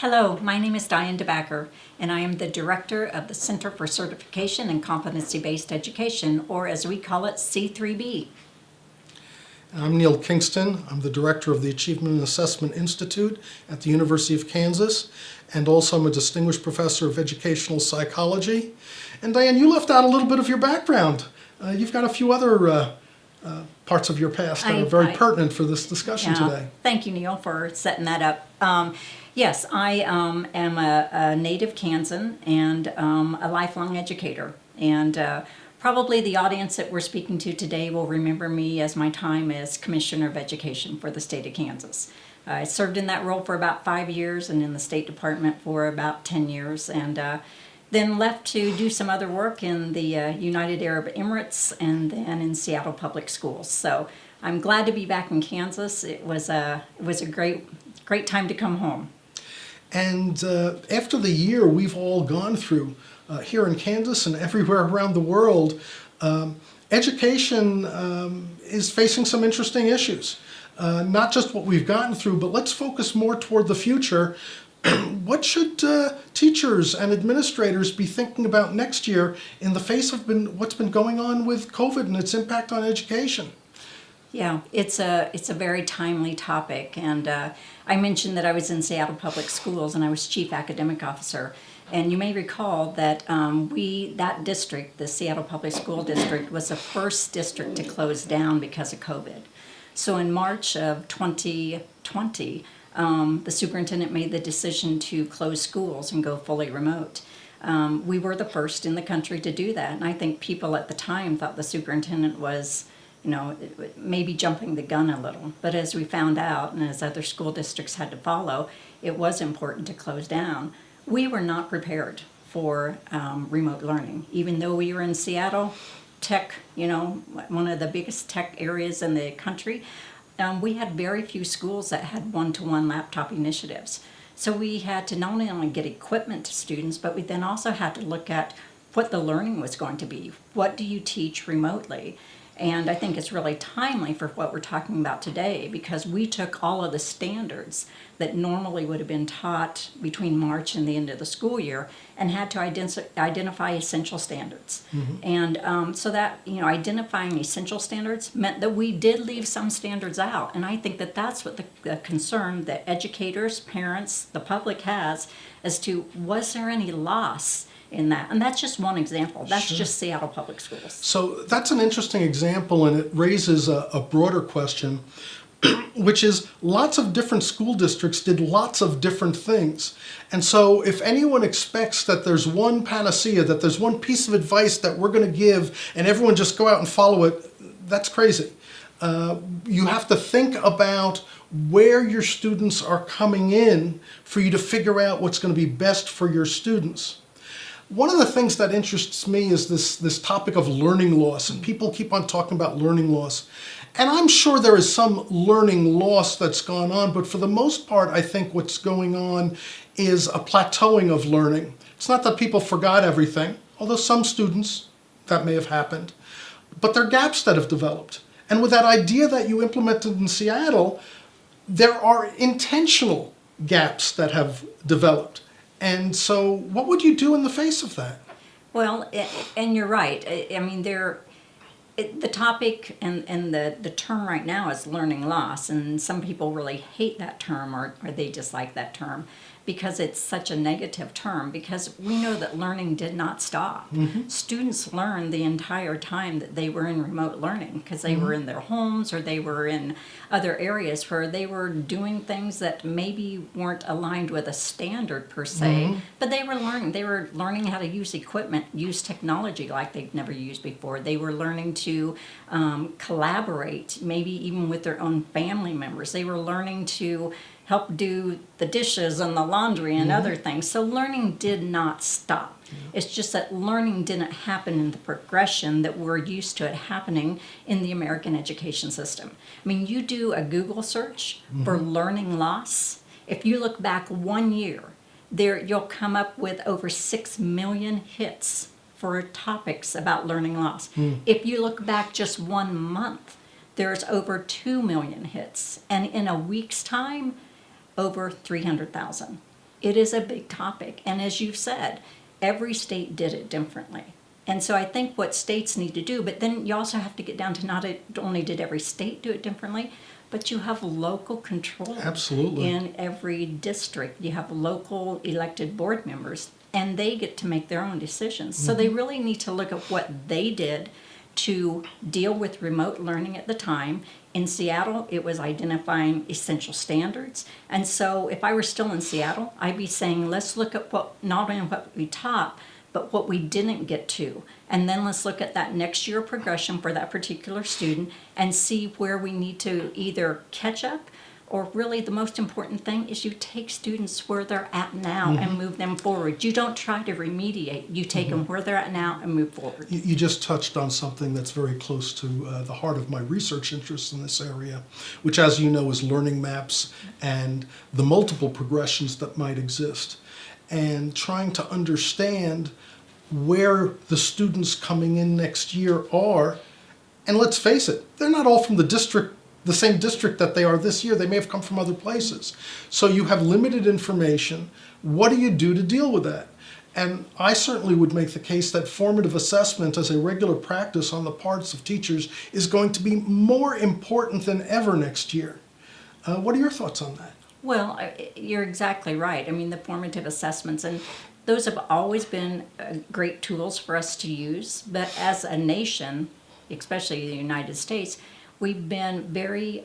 Hello, my name is Diane Debacker, and I am the Director of the Center for Certification and Competency-Based Education, or as we call it, C3B. I'm Neal Kingston. I'm the Director of the Achievement and Assessment Institute at the University of Kansas, and also I'm a Distinguished Professor of Educational Psychology. And Diane, you left out a little bit of your background. You've got a few other parts of your past that are very pertinent for this discussion today. Thank you, Neal, for setting that up. Yes, I am a native Kansan and a lifelong educator. And probably the audience that we're speaking to today will remember me as my time as Commissioner of Education for the state of Kansas. I served in that role for about 5 years and in the State Department for about 10 years. And then left to do some other work in the United Arab Emirates and then in Seattle Public Schools. So I'm glad to be back in Kansas. It was a great time to come home. And after the year we've all gone through here in Kansas and everywhere around the world, education is facing some interesting issues. Not just what we've gotten through, but let's focus more toward the future. What should teachers and administrators be thinking about next year in the face of what's been going on with COVID and its impact on education? Yeah, it's a very timely topic, and I mentioned that I was in Seattle Public Schools and I was Chief Academic Officer. And you may recall that that district, the Seattle Public School District, was the first district to close down because of COVID. So in March of 2020, the superintendent made the decision to close schools and go fully remote. We were the first in the country to do that, and I think people at the time thought the superintendent was, maybe jumping the gun a little. But as we found out, and as other school districts had to follow, it was important to close down. We were not prepared for remote learning. Even though we were in Seattle, tech, one of the biggest tech areas in the country, we had very few schools that had one-to-one laptop initiatives. So we had to not only get equipment to students, but we then also had to look at what the learning was going to be. What do you teach remotely? And I think it's really timely for what we're talking about today, because we took all of the standards that normally would have been taught between March and the end of the school year and had to identify essential standards. Mm-hmm. And so that, identifying essential standards meant that we did leave some standards out. And I think that that's what the concern that educators, parents, the public has as to, was there any loss in that? And that's just one example. That's Sure. just Seattle Public Schools. So that's an interesting example, and it raises a broader question, which is lots of different school districts did lots of different things. And so if anyone expects that there's one panacea, that there's one piece of advice that we're going to give and everyone just go out and follow it, that's crazy. You have to think about where your students are coming in for you to figure out what's going to be best for your students. One of the things that interests me is this topic of learning loss, and people keep on talking about learning loss. And I'm sure there is some learning loss that's gone on, but for the most part, I think what's going on is a plateauing of learning. It's not that people forgot everything, although some students, that may have happened, but there are gaps that have developed. And with that idea that you implemented in Seattle, there are intentional gaps that have developed. And so what would you do in the face of that? Well, and you're right. I mean, the topic and the term right now is learning loss, and some people really hate that term or they dislike that term because it's such a negative term, because we know that learning did not stop. Mm-hmm. Students learned the entire time that they were in remote learning because they mm-hmm. were in their homes or they were in other areas where they were doing things that maybe weren't aligned with a standard per se, mm-hmm. but they were learning. They were learning how to use equipment, use technology like they'd never used before. They were learning to collaborate, maybe even with their own family members. They were learning to help do the dishes and the laundry and mm-hmm. other things. So learning did not stop. Yeah. It's just that learning didn't happen in the progression that we're used to it happening in the American education system. I mean, you do a Google search mm-hmm. for learning loss. If you look back 1 year, you'll come up with over 6 million hits for topics about learning loss. Mm. If you look back just 1 month, there's over 2 million hits. And in a week's time, over 300,000. It is a big topic. And as you've said, every state did it differently. And so I think what states need to do, but then you also have to get down to not only did every state do it differently, but you have local control. Absolutely. In every district. You have local elected board members, and they get to make their own decisions. So they really need to look at what they did to deal with remote learning at the time. In Seattle, it was identifying essential standards. And so if I were still in Seattle, I'd be saying, let's look at not only what we taught, but what we didn't get to. And then let's look at that next year progression for that particular student and see where we need to either catch up, or really the most important thing is you take students where they're at now and move them forward. You don't try to remediate. You take them where they're at now and move forward. You just touched on something that's very close to the heart of my research interests in this area, which, as you know, is learning maps and the multiple progressions that might exist, and trying to understand where the students coming in next year are. And let's face it, they're not all from the same district that they are this year. They may have come from other places. So you have limited information. What do you do to deal with that? And I certainly would make the case that formative assessment as a regular practice on the parts of teachers is going to be more important than ever next year. What are your thoughts on that? Well, you're exactly right. I mean, the formative assessments, and those have always been great tools for us to use. But as a nation, especially the United States, we've been very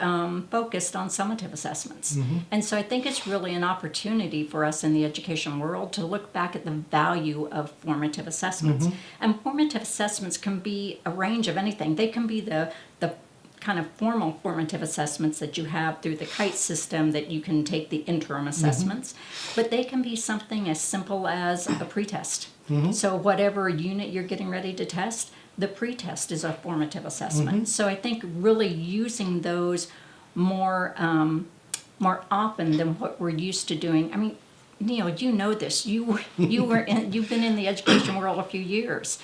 focused on summative assessments. And so I think it's really an opportunity for us in the education world to look back at the value of formative assessments. And formative assessments can be a range of anything. They can be the kind of formal formative assessments that you have through the KITE system, that you can take the interim assessments, but they can be something as simple as a pretest. So whatever unit you're getting ready to test, the pretest is a formative assessment. So I think really using those more often than what we're used to doing. I mean, Neal, you know this. You've been in the education world a few years.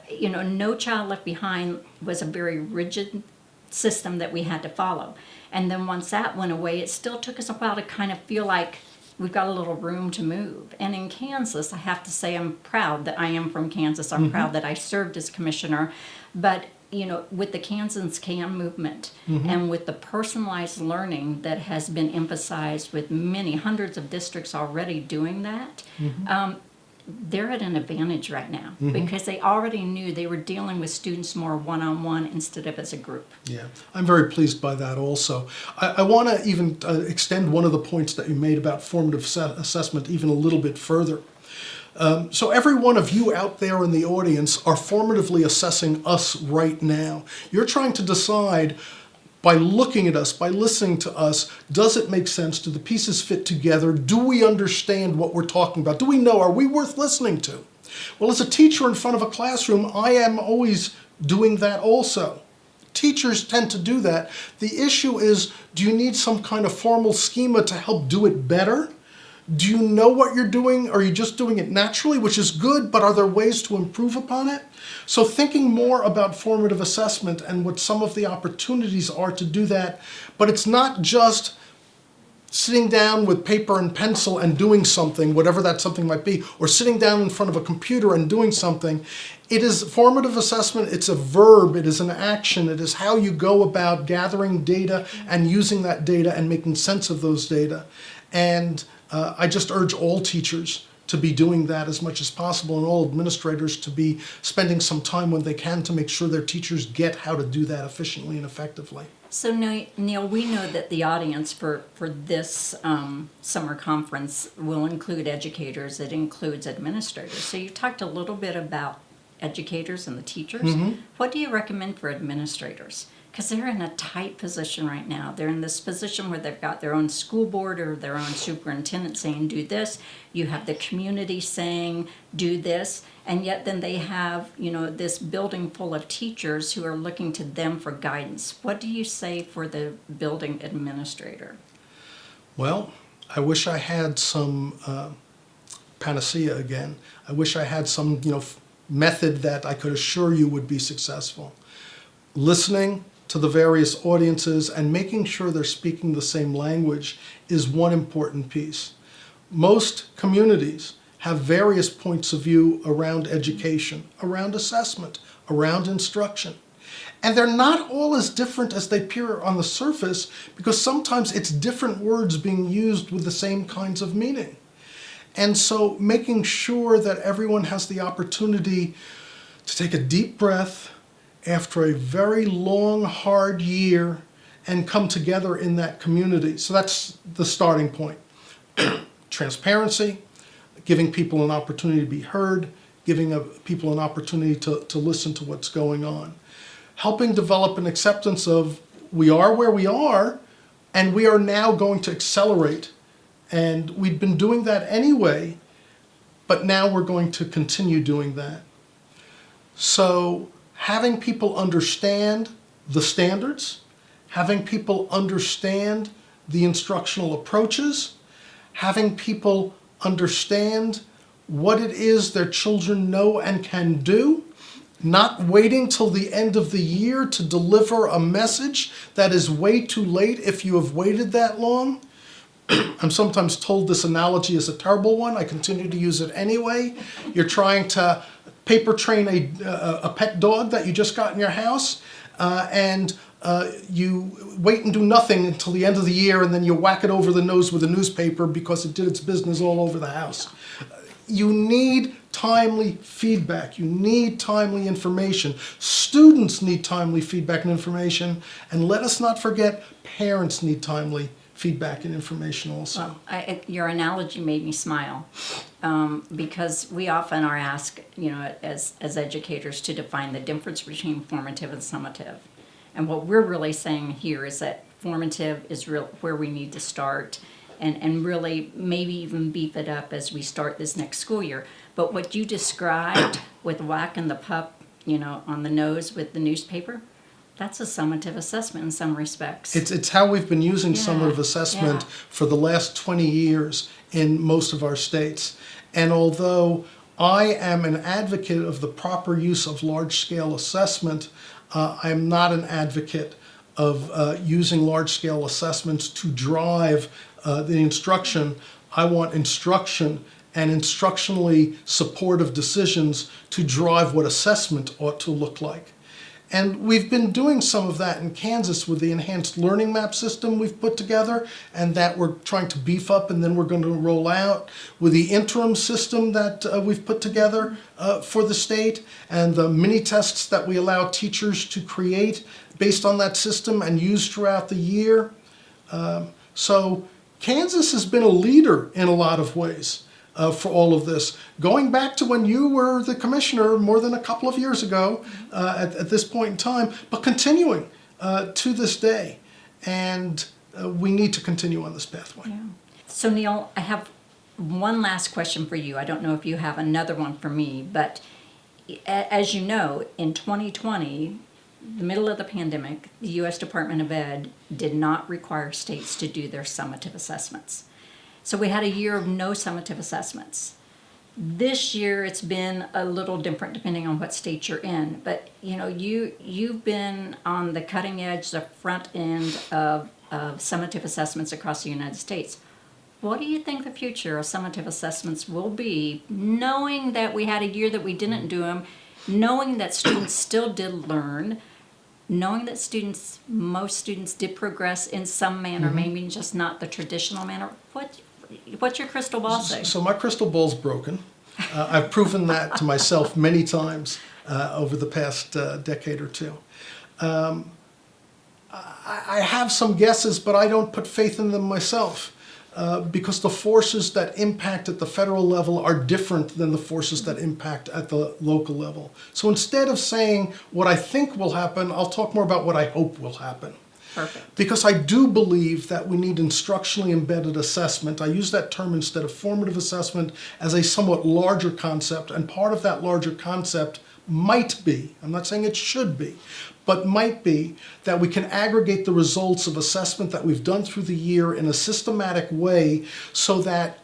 You know, No Child Left Behind was a very rigid system that we had to follow. And then once that went away, it still took us a while to kind of feel like we've got a little room to move. And in Kansas, I have to say I'm proud that I am from Kansas. I'm proud that I served as commissioner. But, you know, with the Kansas Can movement and with the personalized learning that has been emphasized with many hundreds of districts already doing that, they're at an advantage right now because they already knew they were dealing with students more one-on-one instead of as a group. Yeah, I'm very pleased by that also. I want to even extend one of the points that you made about formative assessment even a little bit further. So every one of you out there in the audience are formatively assessing us right now. You're trying to decide, by looking at us, by listening to us, does it make sense? Do the pieces fit together? Do we understand what we're talking about? Do we know? Are we worth listening to? Well, as a teacher in front of a classroom, I am always doing that also. Teachers tend to do that. The issue is, do you need some kind of formal schema to help do it better? Do you know what you're doing? Are you just doing it naturally, which is good, but are there ways to improve upon it? So thinking more about formative assessment and what some of the opportunities are to do that, but it's not just sitting down with paper and pencil and doing something, whatever that something might be, or sitting down in front of a computer and doing something. It is formative assessment, it's a verb, it is an action, it is how you go about gathering data and using that data and making sense of those data. And I just urge all teachers to be doing that as much as possible, and all administrators to be spending some time when they can to make sure their teachers get how to do that efficiently and effectively. So Neal, we know that the audience for this summer conference will include educators, it includes administrators. So you talked a little bit about educators and the teachers. What do you recommend for administrators? Because they're in a tight position right now. They're in this position where they've got their own school board or their own superintendent saying, do this. You have the community saying, do this. And yet then they have, you know, this building full of teachers who are looking to them for guidance. What do you say for the building administrator? Well, I wish I had some panacea again. I wish I had some, method that I could assure you would be successful. Listening to the various audiences and making sure they're speaking the same language is one important piece. most communities have various points of view around education, around assessment, around instruction. And they're not all as different as they appear on the surface, because sometimes it's different words being used with the same kinds of meaning. And so making sure that everyone has the opportunity to take a deep breath after a very long, hard year and come together in that community. So that's the starting point. Transparency, giving people an opportunity to be heard, giving people an opportunity to listen to what's going on. Helping develop an acceptance of we are where we are, and we are now going to accelerate. And we've been doing that anyway, but now we're going to continue doing that. So having people understand the standards, having people understand the instructional approaches, having people understand what it is their children know and can do, not waiting till the end of the year to deliver a message that is way too late if you have waited that long. I'm sometimes told this analogy is a terrible one. I continue to use it anyway. You're trying to paper train a pet dog that you just got in your house, and you wait and do nothing until the end of the year, and then you whack it over the nose with a newspaper because it did its business all over the house. You need timely feedback. You need timely information. Students need timely feedback and information. And let us not forget, parents need timely feedback and information also. Well, your analogy made me smile, because we often are asked, as educators, to define the difference between formative and summative. And what we're really saying here is that formative is where we need to start, and really maybe even beef it up as we start this next school year. But what you described with whacking the pup, on the nose with the newspaper, that's a summative assessment in some respects. It's how we've been using summative assessment for the last 20 years in most of our states. And although I am an advocate of the proper use of large-scale assessment, I'm not an advocate of using large-scale assessments to drive the instruction. I want instruction and instructionally supportive decisions to drive what assessment ought to look like. And we've been doing some of that in Kansas with the enhanced learning map system we've put together, and that we're trying to beef up, and then we're going to roll out with the interim system that we've put together for the state, and the mini tests that we allow teachers to create based on that system and use throughout the year. So Kansas has been a leader in a lot of ways for all of this, going back to when you were the commissioner more than a couple of years ago at this point in time, but continuing to this day. And we need to continue on this pathway. Yeah. So Neal, I have one last question for you. I don't know if you have another one for me, but as you know, in 2020, the middle of the pandemic, the U.S. Department of Ed did not require states to do their summative assessments. So we had a year of no summative assessments. This year it's been a little different depending on what state you're in. But you've been on the cutting edge, the front end of summative assessments across the United States. What do you think the future of summative assessments will be, knowing that we had a year that we didn't do them, knowing that students still did learn, knowing that most students did progress in some manner, maybe just not the traditional manner? What's your crystal ball say? So my crystal ball's broken. I've proven that to myself many times over the past decade or two. I have some guesses, but I don't put faith in them myself. Because the forces that impact at the federal level are different than the forces that impact at the local level. So instead of saying what I think will happen, I'll talk more about what I hope will happen. Perfect. Because I do believe that we need instructionally embedded assessment. I use that term instead of formative assessment as a somewhat larger concept, and part of that larger concept might be, I'm not saying it should be, but might be that we can aggregate the results of assessment that we've done through the year in a systematic way so that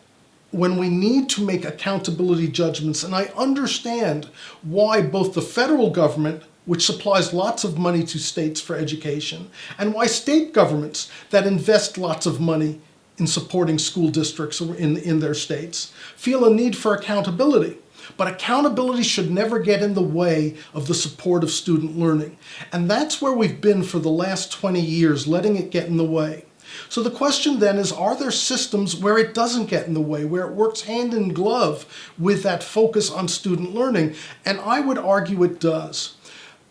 when we need to make accountability judgments, and I understand why both the federal government, which supplies lots of money to states for education, and why state governments that invest lots of money in supporting school districts in their states feel a need for accountability. But accountability should never get in the way of the support of student learning. And that's where we've been for the last 20 years, letting it get in the way. So the question then is, are there systems where it doesn't get in the way, where it works hand in glove with that focus on student learning? And I would argue it does.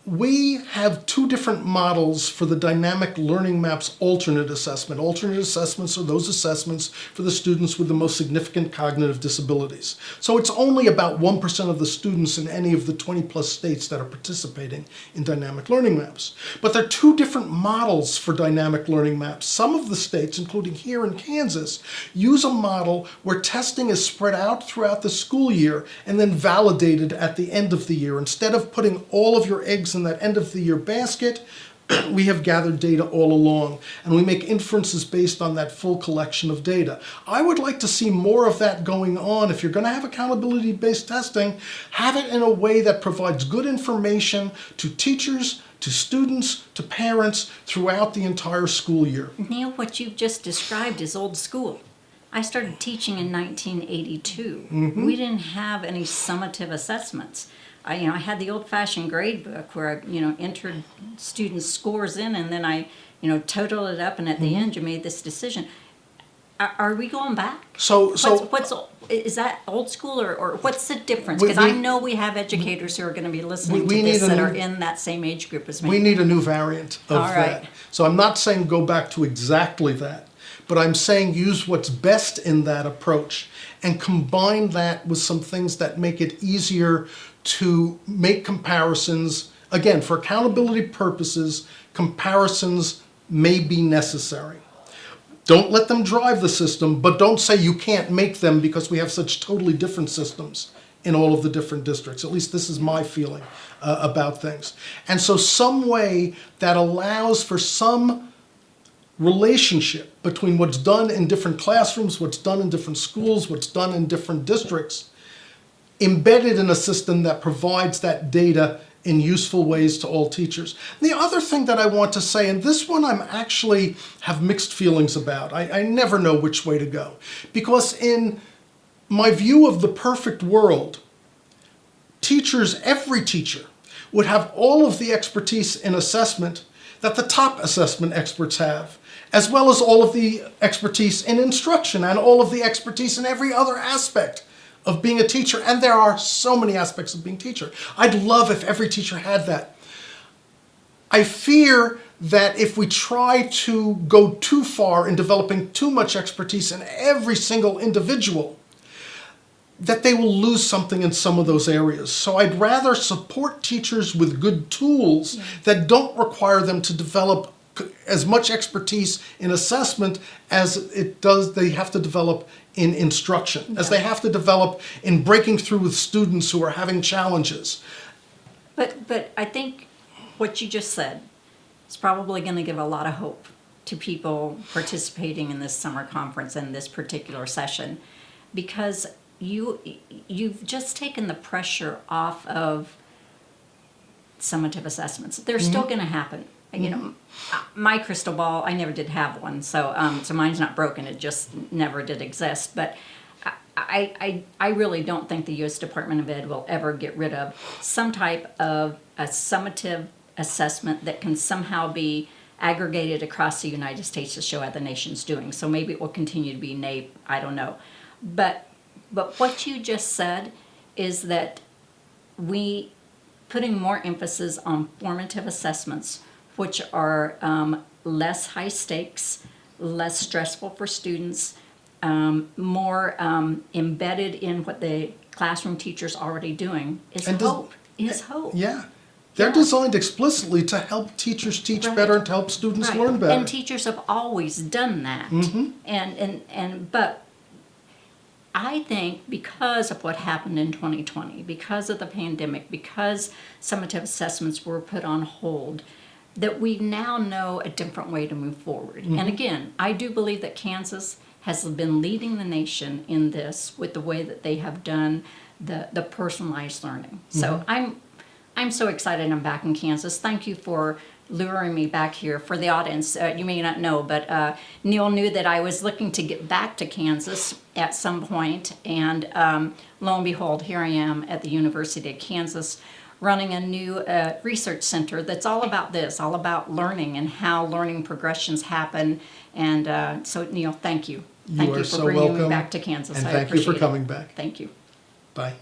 We have two different models for the dynamic learning maps alternate assessment. Alternate assessments are those assessments for the students with the most significant cognitive disabilities. So it's only about 1% of the students in any of the 20 plus states that are participating in dynamic learning maps. But there are two different models for dynamic learning maps. Some of the states, including here in Kansas, use a model where testing is spread out throughout the school year and then validated at the end of the year. Instead of putting all of your eggs in that end of the year basket, we have gathered data all along, and we make inferences based on that full collection of data. I would like to see more of that going on. If you're going to have accountability-based testing, have it in a way that provides good information to teachers, to students, to parents throughout the entire school year. Neal, what you've just described is old school. I started teaching in 1982. We didn't have any summative assessments. I had the old-fashioned grade book where I, entered students' scores in, and then I, totaled it up, and at the end you made this decision. Are we going back? Is that old school, or what's the difference? Because I know we have educators who are going to be listening to this that are in that same age group as me. We need a new variant of that. So I'm not saying go back to exactly that, but I'm saying use what's best in that approach and combine that with some things that make it easier to make comparisons. Again, for accountability purposes, comparisons may be necessary. Don't let them drive the system, but don't say you can't make them because we have such totally different systems in all of the different districts. At least this is my feeling about things. And so some way that allows for some relationship between what's done in different classrooms, what's done in different schools, what's done in different districts, embedded in a system that provides that data in useful ways to all teachers. The other thing that I want to say, and this one I'm actually have mixed feelings about. I never know which way to go. Because in my view of the perfect world, teachers, every teacher, would have all of the expertise in assessment that the top assessment experts have, as well as all of the expertise in instruction and all of the expertise in every other aspect of being a teacher. And there are so many aspects of being a teacher. I'd love if every teacher had that. I fear that if we try to go too far in developing too much expertise in every single individual, that they will lose something in some of those areas. So I'd rather support teachers with good tools that don't require them to develop as much expertise in assessment as it does they have to develop in instruction, as they have to develop in breaking through with students who are having challenges. But I think what you just said is probably going to give a lot of hope to people participating in this summer conference and this particular session, because you've just taken the pressure off of summative assessments. They're still going to happen. My crystal ball, I never did have one, so mine's not broken. It just never did exist. But I really don't think the U.S. Department of Ed will ever get rid of some type of a summative assessment that can somehow be aggregated across the United States to show how the nation's doing. So maybe it will continue to be NAEP, I don't know. But what you just said is that we putting more emphasis on formative assessments, which are less high stakes, less stressful for students, more embedded in what the classroom teacher's already doing, is hope. Yeah. They're designed explicitly to help teachers teach better and to help students learn better. And teachers have always done that. But I think because of what happened in 2020, because of the pandemic, because summative assessments were put on hold, that we now know a different way to move forward. And again, I do believe that Kansas has been leading the nation in this with the way that they have done the personalized learning. So I'm so excited I'm back in Kansas. Thank you for luring me back here. For the audience, you may not know, but Neal knew that I was looking to get back to Kansas at some point, and lo and behold, here I am at the University of Kansas running a new research center that's all about this, all about learning and how learning progressions happen. And so, Neal, thank you. Thank you for so bringing welcome. me back to Kansas. And I thank you for appreciate it. coming back. Thank you. Bye.